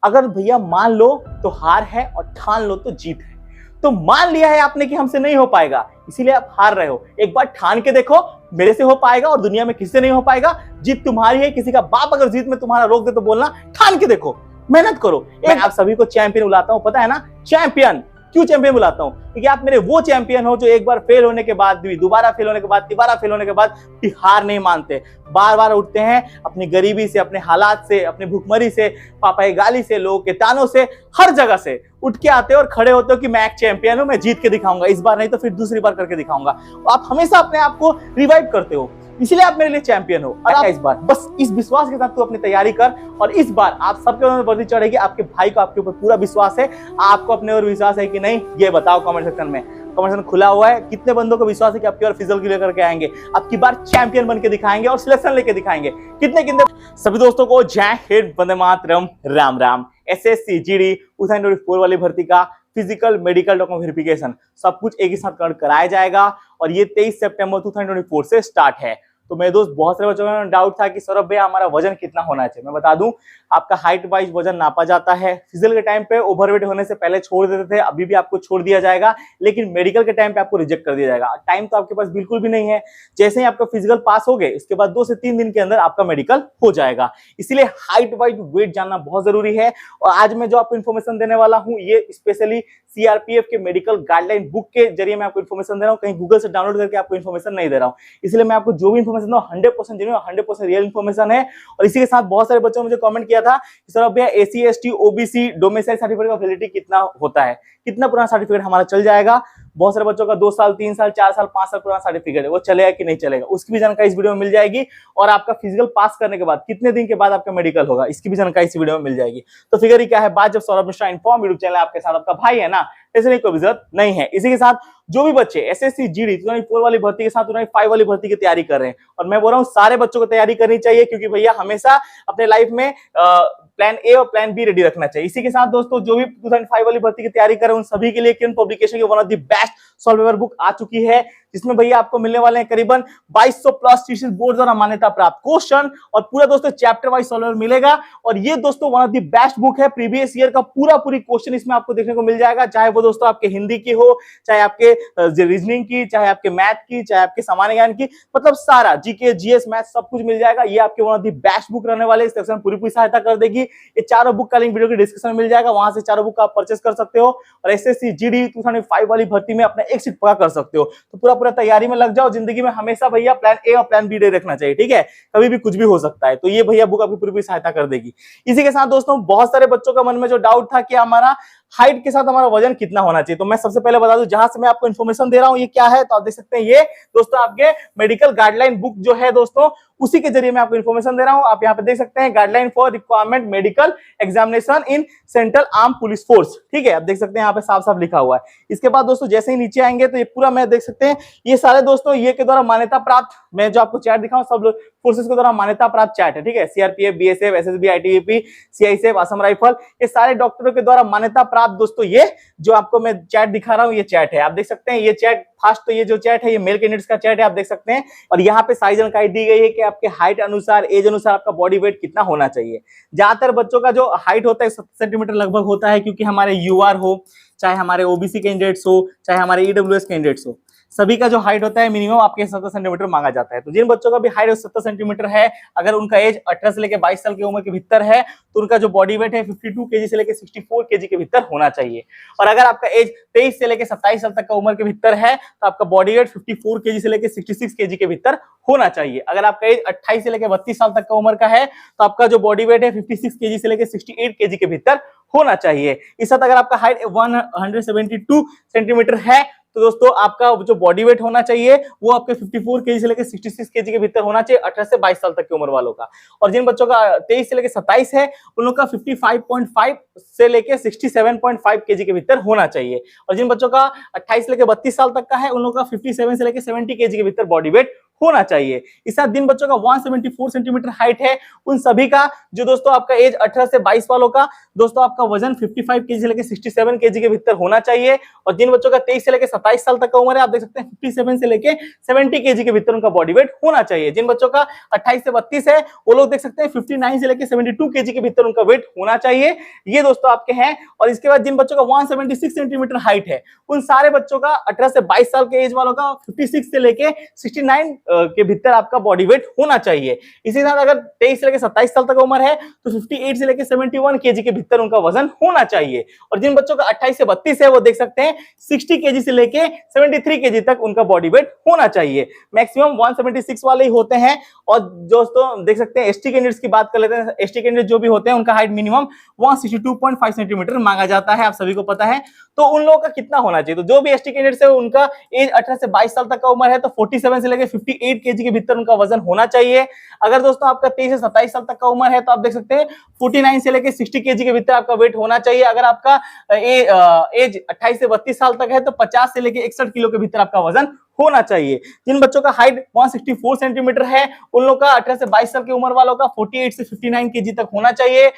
अगर भैया मान लो तो हार है और ठान लो तो जीत है। तो मान लिया है आपने कि हमसे नहीं हो पाएगा, इसीलिए आप हार रहे हो। एक बार ठान के देखो, मेरे से हो पाएगा और दुनिया में किसी से नहीं हो पाएगा। जीत तुम्हारी है, किसी का बाप अगर जीत में तुम्हारा रोक दे तो बोलना ठान के देखो, मेहनत करो। मैं आप सभी को चैंपियन बुलाता हूं, पता है ना चैंपियन क्यों चैंपियन बुलाता हूं? क्योंकि आप मेरे वो चैंपियन हो जो एक बार फेल होने के बाद भी, दोबारा फेल होने के बाद, तिबारा फेल होने के बाद भी हार नहीं मानते, बार बार उठते हैं। अपनी गरीबी से, अपने हालात से, अपने भूखमरी से, पापा की गाली से, लोगों के तानों से, हर जगह से उठ के आते हो और खड़े होते हो कि मैं एक चैंपियन हूं, मैं जीत के दिखाऊंगा, इस बार नहीं तो फिर दूसरी बार करके दिखाऊंगा। आप हमेशा अपने आप को रिवाइव करते हो, इसलिए आप मेरे लिए चैंपियन हो। और इस बार बस इस विश्वास के साथ तू अपनी तैयारी कर, और इस बार आप सबके ऊपर वर्दी चढ़ेगी। आपके भाई को आपके ऊपर पूरा विश्वास है। आपको अपने ऊपर विश्वास है कि नहीं, ये बताओ कमेंट सेक्शन में। कमेंट सेक्शन खुला हुआ है, कितने बंदों को विश्वास है कि आपकी बार फिजिकल क्लियर करके आएंगे, आपकी बार चैंपियन बन के दिखाएंगे और सिलेक्शन लेके दिखाएंगे। कितने कितने सभी दोस्तों को जय हिंद, वंदे मातरम, राम राम। एसएससी जीडी 2024 वाली भर्ती का फिजिकल मेडिकल डॉक्यूमेंट वेरिफिकेशन सब कुछ एक ही साथ कराया जाएगा और ये 23 सितंबर 2024 से स्टार्ट है। तो मेरे दोस्त बहुत सारे बच्चों में डाउट था कि सौरभ भैया हमारा वजन कितना होना चाहिए। मैं बता दूं, आपका हाइट वाइज वजन नापा जाता है। फिजिकल के टाइम पे ओवरवेट होने से पहले छोड़ देते थे, अभी भी आपको छोड़ दिया जाएगा, लेकिन मेडिकल के टाइम पे आपको रिजेक्ट कर दिया जाएगा। टाइम तो आपके पास बिल्कुल भी नहीं है। जैसे ही आपका फिजिकल पास हो गए, इसके बाद 2 से 3 दिन के अंदर आपका मेडिकल हो जाएगा। इसलिए हाइट वाइज वेट जानना बहुत जरूरी है। और आज मैं जो आपको इन्फॉर्मेशन देने वाला हूँ, ये स्पेशली सीआरपीएफ के मेडिकल गाइडलाइन बुक के जरिए मैं आपको इन्फॉर्मेशन दे रहा हूँ। कहीं गूगल से डाउनलोड करके आपको इन्फॉर्मेशन नहीं दे रहा हूँ। इसलिए मैं आपको जो भी इन्फॉर्मेशन दूं 100% जेन्युइन, 100% रियल इन्फॉर्मेशन है। और इसी के साथ बहुत सारे बच्चों ने मुझे कमेंट किया था कि सर भैया AC ST OBC domicile certificate का वैलिडिटी कितना होता है, कितना पुराना सर्टिफिकेट हमारा चल जाएगा। बहुत सारे बच्चों का 2 साल 3 साल 4 साल 5 साल पुराना सर्टिफिकेट है, वो चलेगा कि नहीं चलेगा, उसकी भी जानकारी इस वीडियो में मिल जाएगी। और आपका फिजिकल पास करने के बाद कितने दिन के बाद आपका मेडिकल होगा, इसकी भी जानकारी इस वीडियो में मिल जाएगी। तो फिगर ही क्या है बात, जब Saurabh Mishra inform YouTube channel आपके साथ, आपका भाई है ना, ऐसे कोई जरूरत नहीं है। इसी के साथ जो भी बच्चे एसएससी जीडी 2024 वाली भर्ती के साथ 2025 वाली भर्ती की तैयारी कर रहे हैं, और मैं बोल रहा हूँ सारे बच्चों को तैयारी करनी चाहिए, क्योंकि भैया हमेशा अपने लाइफ में प्लान ए और प्लान बी रेडी रखना चाहिए। इसी के साथ दोस्तों जो भी 2005 वाली भर्ती की तैयारी कर रहे हैं, उन सभी के लिए किरण पब्लिकेशन की one of the best solve paper book आ चुकी है, जिसमें भैया आपको मिलने वाले हैं करीबन 2200 प्लस टीसीएस बोर्ड द्वारा मान्यता प्राप्त क्वेश्चन, और पूरा दोस्तों चैप्टर वाइज सॉल्व पेपर मिलेगा। और ये दोस्तों one of the best book है। प्रीवियस ईयर का पूरी क्वेश्चन इसमें आपको देखने को मिल जाएगा, चाहे वो दोस्तों आपके हिंदी की हो, चाहे आपके रीजनिंग की, चाहे आपके मैथ की, चाहे आपके सामान्य ज्ञान की, मतलब सारा जीके जीएस मैथ सब कुछ मिल जाएगा। ये आपके one of the best book रहने वाले, इस सेक्शन पूरी सहायता कर देगी। ये चारों बुक का लिंक वीडियो के डिस्क्रिप्शन में मिल जाएगा, वहां से चारों बुक आप परचेस कर सकते हो और एसएससी जीडी 2005 वाली भर्ती में अपना एक सीट पक्का कर सकते हो। तो पूरा तैयारी में लग जाओ। जिंदगी में हमेशा भैया प्लान ए और प्लान बी रखना चाहिए, ठीक है, कभी भी कुछ भी हो सकता है। तो ये भैया बुक आपकी पूरी सहायता कर देगी। इसी के साथ दोस्तों बहुत सारे बच्चों का मन में जो डाउट था कि हमारा हाइट के साथ हमारा वजन कितना होना चाहिए, तो मैं सबसे पहले बता दूं जहां से मैं आपको इन्फॉर्मेशन दे रहा हूं ये क्या है। तो आप देख सकते हैं, ये दोस्तों आपके मेडिकल गाइडलाइन बुक जो है दोस्तों, उसी के जरिए मैं आपको इन्फॉर्मेशन दे रहा हूं। आप यहाँ पे देख सकते हैं, guideline for requirement medical examination in central arm police force, ठीक है, आप देख सकते हैं यहाँ पे साफ साफ लिखा हुआ है। इसके बाद दोस्तों जैसे ही नीचे आएंगे तो ये पूरा मैं देख सकते हैं, ये सारे दोस्तों ये के द्वारा मान्यता प्राप्त, मैं जो आपको चैट दिखाऊं सब फोर्सेस के द्वारा मान्यता प्राप्त चैट है, ठीक है, CRPF, BSF, SSB, ITBP, CISF, Assam rifle, ये सारे डॉक्टरों के द्वारा मान्यता प्राप्त दोस्तों ये जो आपको मैं चैट दिखा रहा हूं, ये चैट है। आप देख सकते हैं ये चैट फर्स्ट, तो ये जो चैट है ये मेल कैंडिडेट्स का चैट है, आप देख सकते हैं। और यहाँ पे सारी जानकारी दी गई है कि आपके हाइट अनुसार, एज अनुसार आपका बॉडी वेट कितना होना चाहिए। ज्यादातर बच्चों का जो हाइट होता है 70 सेंटीमीटर लगभग होता है, क्योंकि हमारे यूआर हो, चाहे हमारे ओबीसी कैंडिडेट्स हो, चाहे हमारे ईडब्ल्यूएस कैंडिडेट्स हो, सभी का जो हाइट होता है मिनिमम आपके 70 सेंटीमीटर मांगा जाता है। तो जिन बच्चों का भी हाइट 70 सेंटीमीटर है, अगर उनका एज 18 से लेकर 22 साल की उम्र के भीतर है, तो उनका जो बॉडी वेट है 52 केजी से लेकर 64 केजी के भीतर होना चाहिए। और अगर आपका एज 23 से लेकर 27 साल तक का उम्र के भीतर है, तो आपका बॉडी वेट 54 केजी से लेकर 66 केजी के भीतर होना चाहिए। अगर आपका एज 28 से लेकर 32 साल तक का उम्र का है, तो आपका जो बॉडी वेट है 56 केजी से लेकर 68 केजी के भीतर होना चाहिए। इस साथ अगर आपका हाइट 172 सेंटीमीटर है, तो दोस्तों आपका जो बॉडी वेट होना चाहिए वो आपके 54 केजी से लेकर 66 केजी के भीतर होना चाहिए 18 से 22 साल तक की उम्र वालों का। और जिन बच्चों का 23 से लेकर 27 है, उन लोगों का 55.5 से लेकर 67.5 केजी के भीतर होना चाहिए। और जिन बच्चों का 28 से लेकर 32 साल तक का है, उन लोगों का 57 से लेकर 70 केजी के भीतर बॉडी वेट होना चाहिए। इस साथ जिन बच्चों का 174 सेंटीमीटर हाइट है उन सभी का, जो दोस्तों आपका एज 18 से 22 वालों का, दोस्तों आपका वजन 55 केजी से लेकर 67 केजी के भीतर होना चाहिए। और जिन बच्चों का 23 से लेकर 27 साल तक का उम्र है, आप देख सकते हैं 57 से लेकर 70 केजी के भीतर उनका बॉडी वेट होना चाहिए। जिन बच्चों का 28 से 32 है वो लोग देख सकते हैं 59 से लेकर 72 केजी के भीतर उनका वेट होना चाहिए। ये दोस्तों आपके हैं। और इसके बाद जिन बच्चों का 176 सेंटीमीटर हाइट है उन सारे बच्चों का 18 से 22 साल के एज वालों का 56 से लेके 69 के भीतर आपका बॉडी वेट होना चाहिए। इसी तरह अगर 23 से लेकर 27 साल तक उम्र है तो 58 से लेकर 71 केजी के भीतर उनका वजन होना चाहिए। और जिन बच्चों का 28 से 32 है वो देख सकते हैं 60 केजी से लेके 73 केजी तक उनका बॉडी वेट होना चाहिए। मैक्सिमम 176 वाले ही होते हैं। और दोस्तों देख सकते हैं एसटी कैंडिडेट्स की बात कर लेते हैं। एसटी कैंडिडेट जो भी होते हैं उनका हाइट मिनिमम 162.5 सेंटीमीटर मांगा जाता है, आप सभी को पता है। तो उन लोगों का कितना होना चाहिए, तो जो भी एसटी कैंडिडेट्स है उनका एज 18 से 22 साल तक का उम्र है तो 47 से लेकर 58 केजी के भीतर उनका वजन होना चाहिए। अगर दोस्तों आपका 23 से 27 साल तक का उम्र है तो आप देख सकते हैं 49 से लेकर 60 केजी के भीतर आपका वेट होना चाहिए। अगर आपका एज 28 से 32 साल तक है तो 50 से लेकर 61 किलो के भीतर आपका वजन होना चाहिए। जिन बच्चों का हाइट 164 सेंटीमीटर है उन लोगों का 18 से 22 साल की उम्र वालों का 48 से 59 केजी तक होना चाहिए।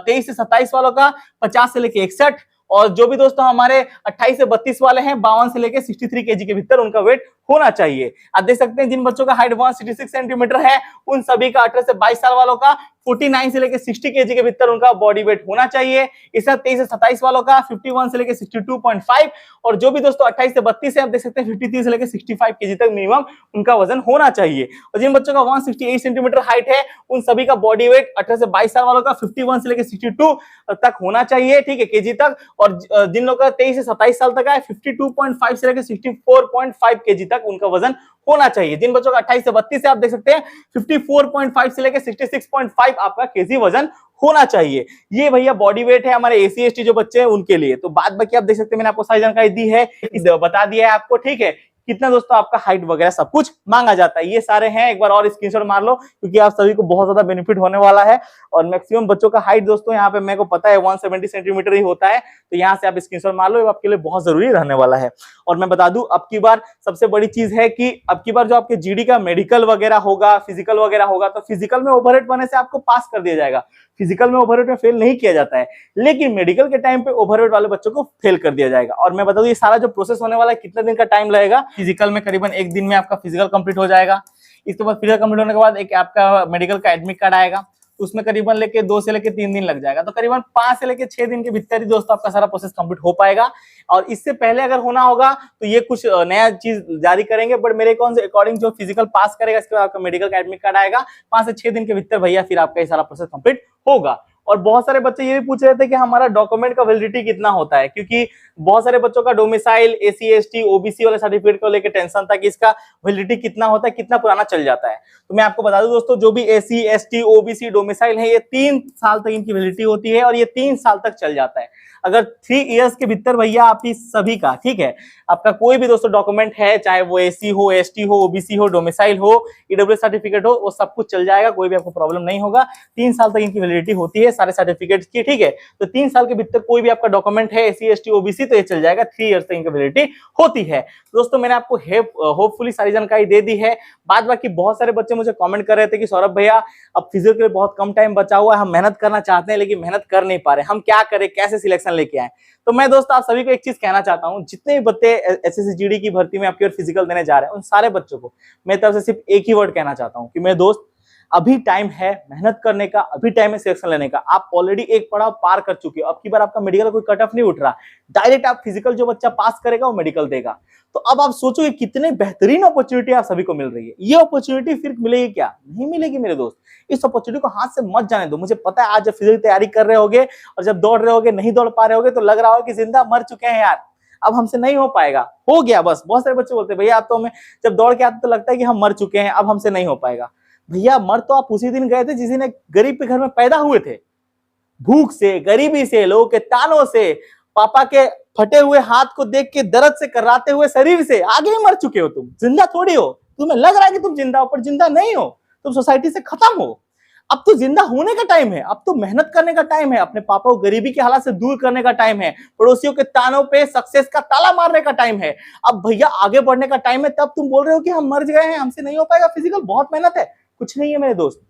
23 से 27 वालों का 50 से लेकर 61, और जो भी दोस्तों हमारे 28 से 32 वाले हैं 52 से लेकर 63 केजी के भीतर उनका वेट होना चाहिए। आप देख सकते हैं जिन बच्चों का हाइट 166 सेंटीमीटर है उन सभी का 18 से 22 साल वालों का 49 से लेकर 60 केजी के भीतर उनका बॉडी वेट होना चाहिए। इस तरह 23 से 27 वालों का 51 से लेकर 62.5, और जो भी दोस्तों 28 से 32 है आप देख सकते हैं 53 से लेकर 65 केजी तक मिनिमम उनका वजन होना चाहिए। और जिन बच्चों का 168 सेंटीमीटर हाइट है उन सभी का बॉडी वेट 18 से 22 साल वालों का 51 से लेकर 62 तक होना चाहिए, ठीक है, केजी तक। और जिन लोगों का 23 से 27 साल तक है 52.5 से लेकर 64.5 केजी तक उनका वजन होना चाहिए। जिन बच्चों का 28 से 32 है आप देख सकते हैं 54.5 से लेकर 66.5 आपका केजी वजन होना चाहिए। ये भैया बॉडी वेट है हमारे एसी एसटी जो बच्चे हैं उनके लिए। तो बात बाकी आप देख सकते हैं मैंने आपको सारी जानकारी दी है, बता दिया है आपको, ठीक है, कितना दोस्तों आपका हाइट वगैरह सब कुछ मांगा जाता है। ये सारे हैं, एक बार और स्क्रीनशॉट मार लो क्योंकि आप सभी को बहुत ज्यादा बेनिफिट होने वाला है। और मैक्सिमम बच्चों का हाइट दोस्तों यहाँ पे मेरे को पता है 170 सेंटीमीटर ही होता है, तो यहाँ से आप स्क्रीनशॉट मार लो, ये आपके लिए बहुत जरूरी रहने वाला है। और मैं बता दूं अब की बार सबसे बड़ी चीज है कि अब की बार जो आपके जीडी का मेडिकल वगैरह होगा, फिजिकल वगैरह होगा, तो फिजिकल में ओवरहेड पढ़ने से आपको पास कर दिया जाएगा। फिजिकल में ओवरहेड में फेल नहीं किया जाता है, लेकिन मेडिकल के टाइम पे ओवरहेड वाले बच्चों को फेल कर दिया जाएगा। और मैं बता दूं ये सारा जो प्रोसेस होने वाला है कितने दिन का टाइम लगेगा। फिजिकल में करीबन 1 दिन में आपका फिजिकल कंप्लीट हो जाएगा। इसके बाद फिजिकल कंप्लीट होने के बाद एक आपका मेडिकल का एडमिट कार्ड आएगा, उसमें करीबन लेके 2 से लेके 3 दिन लग जाएगा। तो करीबन 5 से लेके 6 दिन के भीतर ही दोस्तों आपका सारा प्रोसेस कंप्लीट हो पाएगा। और इससे पहले अगर होना होगा तो ये कुछ नया चीज जारी करेंगे, बट मेरे अकॉर्डिंग जो फिजिकल पास करेगा इसके बाद आपका मेडिकल का एडमिट कार्ड आएगा, 5 से 6 दिन के भीतर भैया फिर आपका ये सारा प्रोसेस कंप्लीट होगा। और बहुत सारे बच्चे ये भी पूछ रहे थे कि हमारा डॉक्यूमेंट का वैलिडिटी कितना होता है, क्योंकि बहुत सारे बच्चों का डोमिसाइल, एसी एसटी, ओबीसी वाले सर्टिफिकेट को लेकर टेंशन था कि इसका वैलिडिटी कितना होता है, कितना पुराना चल जाता है। तो मैं आपको बता दूं दोस्तों, जो भी एसी एसटी ओबीसी डोमिसाइल है ये 3 साल तक इनकी वैलिडिटी होती है और ये 3 साल तक चल जाता है। अगर 3 इयर्स के भीतर भैया आप इस सभी का, ठीक है, आपका कोई भी दोस्तों डॉक्यूमेंट है, चाहे वो एसी हो, एसटी हो, ओबीसी हो, डोमिसाइल हो, ईडब्ल्यूएस सर्टिफिकेट हो, वो सब कुछ चल जाएगा, कोई भी आपको प्रॉब्लम नहीं होगा। 3 साल तक इनकी वैलिडिटी होती है सारे सर्टिफिकेट्स की, ठीक है। तो 3 साल के भीतर कोई भी आपका डॉक्यूमेंट है एसी एसटी ओबीसी तो ये चल जाएगा, 3 इयर्स तक इनकी वैलिडिटी होती है। दोस्तों मैंने आपको होपफुली सारी जानकारी दे दी है। बाद बाकी बहुत सारे बच्चे मुझे कमेंट कर रहे थे कि सौरभ भैया अब फिजिकल के लिए बहुत कम टाइम बचा हुआ है, हम मेहनत करना चाहते हैं लेकिन मेहनत कर नहीं पा रहे, हम क्या करें, कैसे सिलेक्शन लेके आए। तो मैं दोस्तों आप सभी को एक चीज कहना चाहता हूं, जितने भी बच्चे एसएससी जीडी की भर्ती में आपकी और फिजिकल देने जा रहे हैं उन सारे बच्चों को मेरी तरफ से सिर्फ एक ही वर्ड कहना चाहता हूं कि मेरे दोस्त अभी टाइम है मेहनत करने का, अभी टाइम है सिलेक्शन लेने का। आप ऑलरेडी एक पड़ाव पार कर चुके हो, अब की बार आपका मेडिकल कोई कट ऑफ नहीं उठ रहा, डायरेक्ट आप फिजिकल जो बच्चा पास करेगा वो मेडिकल देगा। तो अब आप सोचो कि कितने बेहतरीन अपॉर्चुनिटी आप सभी को मिल रही है। ये अपॉर्चुनिटी फिर मिलेगी क्या? नहीं मिलेगी मेरे दोस्त। इस अपॉर्चुनिटी को हाथ से मत जाने दो। मुझे पता है आज जब फिजिकल तैयारी कर रहे होगे और जब दौड़ रहे होगे नहीं दौड़ पा रहे होगे तो लग रहा होगा कि जिंदा मर चुके हैं यार, अब हमसे नहीं हो पाएगा, हो गया बस। बहुत सारे बच्चे बोलते हैं भैया आप तो हमें जब दौड़ के आते तो लगता है कि हम मर चुके हैं, अब हमसे नहीं हो पाएगा। भैया मर तो आप उसी दिन गए थे जिस दिन एक गरीब के घर में पैदा हुए थे, भूख से, गरीबी से, लोगों के तानों से, पापा के फटे हुए हाथ को देख के दर्द से कराते हुए शरीर से आगे ही मर चुके हो। तुम जिंदा थोड़ी हो, तुम्हें लग रहा है कि तुम जिंदा हो पर जिंदा नहीं हो, तुम सोसाइटी से खत्म हो। अब तो जिंदा होने का टाइम है, अब तो मेहनत करने का टाइम है, अपने पापा को गरीबी के हालात से दूर करने का टाइम है, पड़ोसियों के तानों पे सक्सेस का ताला मारने का टाइम है। अब भैया आगे बढ़ने का टाइम है, तब तुम बोल रहे हो कि हम मर गए हैं, हमसे नहीं हो पाएगा फिजिकल, बहुत मेहनत है। कुछ नहीं है मेरे दोस्त।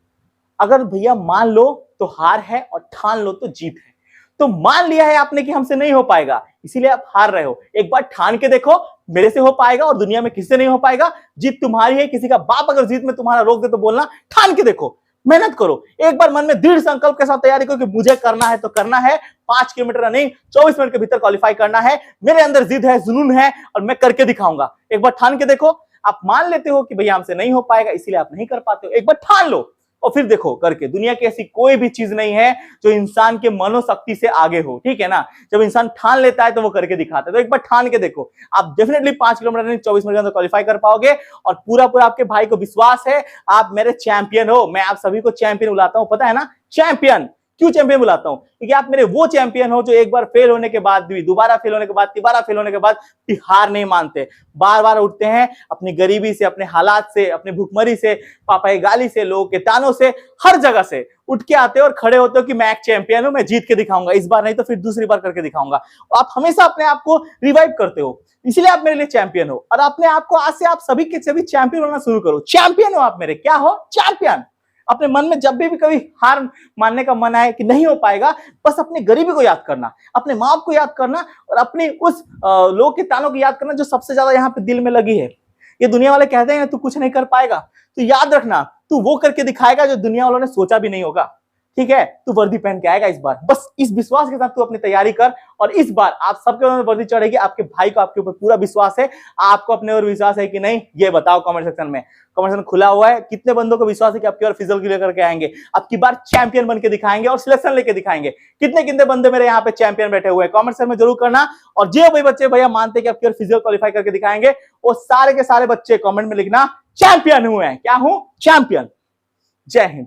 अगर भैया मान लो तो हार है और ठान लो तो जीत है। तो मान लिया है आपने कि हमसे नहीं हो पाएगा, इसीलिए आप हार रहे हो। एक बार ठान के देखो, मेरे से हो पाएगा और दुनिया में किसी से नहीं हो पाएगा। जीत तुम्हारी है। किसी का बाप अगर जीत में तुम्हारा रोक दे तो बोलना, ठान के देखो, मेहनत करो। एक बार मन में दृढ़ संकल्प के साथ तैयारी करो कि मुझे करना है तो करना है। 5 किलोमीटर रनिंग 24 मिनट के भीतर क्वालिफाई करना है। मेरे अंदर जिद है, जुनून है और मैं करके दिखाऊंगा। एक बार ठान के देखो। आप मान लेते हो कि भैया हमसे नहीं हो पाएगा, इसीलिए आप नहीं कर पाते हो। एक बार ठान लो और फिर देखो करके। दुनिया की ऐसी कोई भी चीज नहीं है जो इंसान के मनोशक्ति से आगे हो, ठीक है ना। जब इंसान ठान लेता है तो वो करके दिखाता है। तो एक बार ठान के देखो, आप डेफिनेटली 5 किलोमीटर रनिंग 24 मिनट के अंदर क्वालिफाई कर पाओगे। और पूरा पूरा आपके भाई को विश्वास है, आप मेरे चैंपियन हो। मैं आप सभी को चैंपियन बुलाता हूं, पता है ना। चैंपियन क्यों चैंपियन बुलाता हूं? क्योंकि आप मेरे वो चैंपियन हो जो एक बार फेल होने के बाद भी, दोबारा फेल होने के बाद, तिबारा फेल होने के बाद भी हार नहीं मानते। बार बार उठते हैं, अपनी गरीबी से, अपने हालात से, अपने भूखमरी से, पापा की गाली से, लोगों के तानों से, हर जगह से उठ के आते हो और खड़े होते हो कि मैं एक चैंपियन हूं, मैं जीत के दिखाऊंगा। इस बार नहीं तो फिर दूसरी बार करके दिखाऊंगा। आप हमेशा अपने आप को रिवाइव करते हो, इसलिए आप मेरे लिए चैंपियन हो। और अपने आप को आज से आप सभी के सभी चैंपियन होना शुरू करो। चैंपियन हो आप मेरे, क्या हो? चैंपियन। अपने मन में जब भी कभी हार मानने का मन आए कि नहीं हो पाएगा, बस अपनी गरीबी को याद करना, अपने माँ को याद करना और अपने उस लोग के तानों को याद करना जो सबसे ज्यादा यहाँ पे दिल में लगी है। ये दुनिया वाले कहते हैं तू कुछ नहीं कर पाएगा, तो याद रखना तू वो करके दिखाएगा जो दुनिया वालों ने सोचा भी नहीं होगा। ठीक है, तू वर्दी पहन के आएगा इस बार। बस इस विश्वास के साथ तू अपनी तैयारी कर और इस बार आप सबके ऊपर वर्दी चढ़ेगी। आपके भाई को आपके ऊपर पूरा विश्वास है। आपको अपने ऊपर विश्वास है कि नहीं, ये बताओ कमेंट सेक्शन में। कमेंट सेक्शन खुला हुआ है। कितने बंदों को विश्वास है कि आपकी और फिजिकल क्लियर करके आएंगे, आपकी बार चैंपियन बन के दिखाएंगे और सिलेक्शन लेके दिखाएंगे। कितने कितने बंदे मेरे यहाँ पे चैंपियन बैठे हुए हैं, कमेंट सेक्शन में जरूर करना। और जो भाई बच्चे भैया मानते हैं कि आपकी और फिजिकल क्वालिफाई करके दिखाएंगे, वो सारे के सारे बच्चे कमेंट में लिखना चैंपियन हुए हैं। क्या हूं? चैंपियन। जय हिंद।